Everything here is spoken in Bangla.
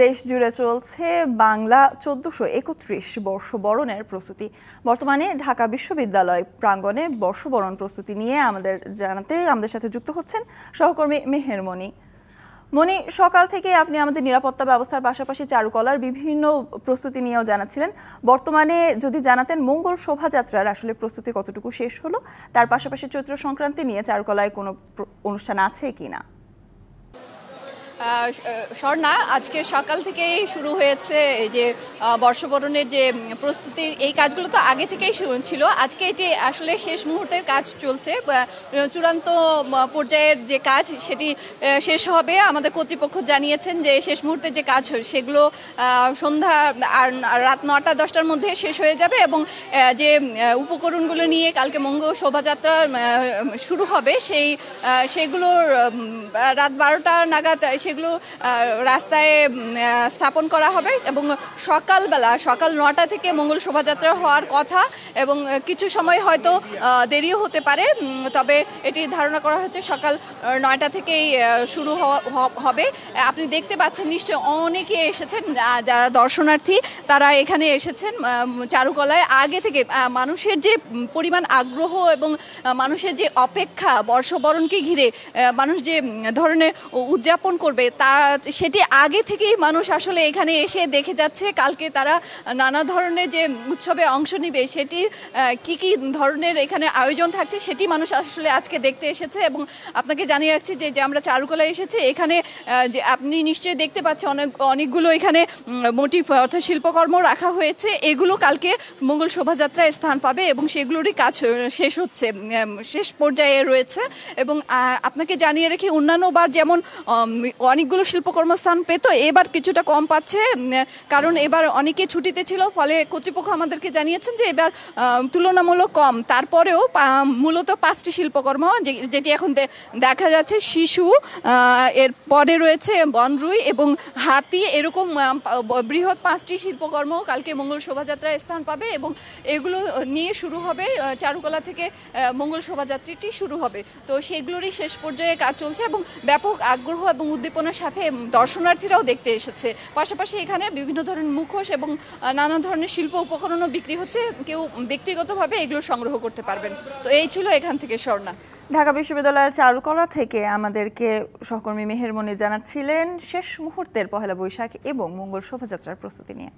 দেশ জুড়ে চলছে বাংলা ১৪৩১ বর্ষবরণের প্রস্তুতি। বর্তমানে ঢাকা বিশ্ববিদ্যালয় প্রাঙ্গণে বর্ষবরণ প্রস্তুতি নিয়ে আমাদের সাথে যুক্ত হচ্ছেন সহকর্মী মেহের মনি। মনি, সকাল থেকে আপনি আমাদের নিরাপত্তা ব্যবস্থার পাশাপাশি চারুকলার বিভিন্ন প্রস্তুতি নিয়েও জানাচ্ছিলেন। বর্তমানে যদি জানাতেন মঙ্গল শোভাযাত্রার আসলে প্রস্তুতি কতটুকু শেষ হলো, তার পাশাপাশি চৈত্র সংক্রান্তি নিয়ে চারুকলায় কোনো অনুষ্ঠান আছে কিনা? স্বর্ণা, আজকে সকাল থেকেই শুরু হয়েছে এই যে বর্ষবরণের যে প্রস্তুতি, এই কাজগুলো তো আগে থেকেই ছিল। আজকে এটি আসলে শেষ মুহূর্তের কাজ চলছে, চূড়ান্ত পর্যায়ের যে কাজ সেটি শেষ হবে। আমাদের কর্তৃপক্ষ জানিয়েছেন যে শেষ মুহূর্তের যে কাজ সেগুলো সন্ধ্যা আর রাত ৯টা-১০টার মধ্যে শেষ হয়ে যাবে এবং যে উপকরণগুলো নিয়ে কালকে মঙ্গল শোভাযাত্রা শুরু হবে সেগুলোর রাত ১২টা নাগাদ সেগুলো রাস্তায় স্থাপন করা হবে এবং সকাল ৯টা থেকে মঙ্গল শোভাযাত্রা হওয়ার কথা এবং কিছু সময় হয়তো দেরিও হতে পারে, তবে এটি ধারণা করা হচ্ছে সকাল ৯টা থেকেই শুরু হবে। আপনি দেখতে পাচ্ছেন নিশ্চয় অনেকে এসেছেন, যারা দর্শনার্থী তারা এখানে এসেছেন চারুকলায়। আগে থেকে মানুষের যে পরিমাণ আগ্রহ এবং মানুষের যে অপেক্ষা বর্ষবরণকে ঘিরে মানুষ যে ধরনের উদযাপন করবে সেটি আগে থেকেই মানুষ আসলে এখানে এসে দেখে যাচ্ছে। কালকে তারা নানা ধরনের যে উৎসবে অংশ নিবে সেটির কি ধরনের এখানে আয়োজন থাকছে সেটি মানুষ আসলে আজকে দেখতে এসেছে। এবং আপনাকে জানিয়ে রাখছি যে আমরা চারুকলায় এসেছি, এখানে যে আপনি নিশ্চয়ই দেখতে পাচ্ছেন অনেকগুলো এখানে মোটিভ অর্থাৎ শিল্পকর্ম রাখা হয়েছে। এগুলো কালকে মঙ্গল শোভাযাত্রায় স্থান পাবে এবং সেগুলোরই কাজ শেষ হচ্ছে, শেষ পর্যায়ে রয়েছে। এবং আপনাকে জানিয়ে রেখে অন্যান্যবার যেমন অনেকগুলো শিল্পকর্ম স্থান পেত, এবার কিছুটা কম পাচ্ছে, কারণ এবার অনেকে ছুটিতে ছিল, ফলে কর্তৃপক্ষ আমাদেরকে জানিয়েছেন যে এবার তুলনামূলক কম। তারপরেও মূলত 5টি শিল্পকর্ম যেটি এখন দেখা যাচ্ছে, শিশু, এর পরে রয়েছে বনরুই এবং হাতি, এরকম বৃহৎ 5টি শিল্পকর্ম কালকে মঙ্গল শোভাযাত্রায় স্থান পাবে এবং এগুলো নিয়ে শুরু হবে চারুকলা থেকে মঙ্গল শোভাযাত্রাটি শুরু হবে। তো সেগুলোরই শেষ পর্যায়ে কাজ চলছে এবং ব্যাপক আগ্রহ এবং উদ্দীপনার সাথে দর্শনার্থীরাও দেখতে এসেছে। পাশাপাশি এখানে বিভিন্ন ধরনের মুখোশ এবং নানা ধরনের শিল্প উপকরণও বিক্রি হচ্ছে, কেউ ব্যক্তিগতভাবে এগুলো সংগ্রহ করতে পারবেন। তো এই ছিল এখান থেকে স্বর্ণা। ঢাকা বিশ্ববিদ্যালয়ের চারুকলা থেকে আমাদেরকে সহকর্মী মেহের মনি জানাচ্ছিলেন শেষ মুহূর্তের পহেলা বৈশাখ এবং মঙ্গল শোভাযাত্রার প্রস্তুতি নিয়ে।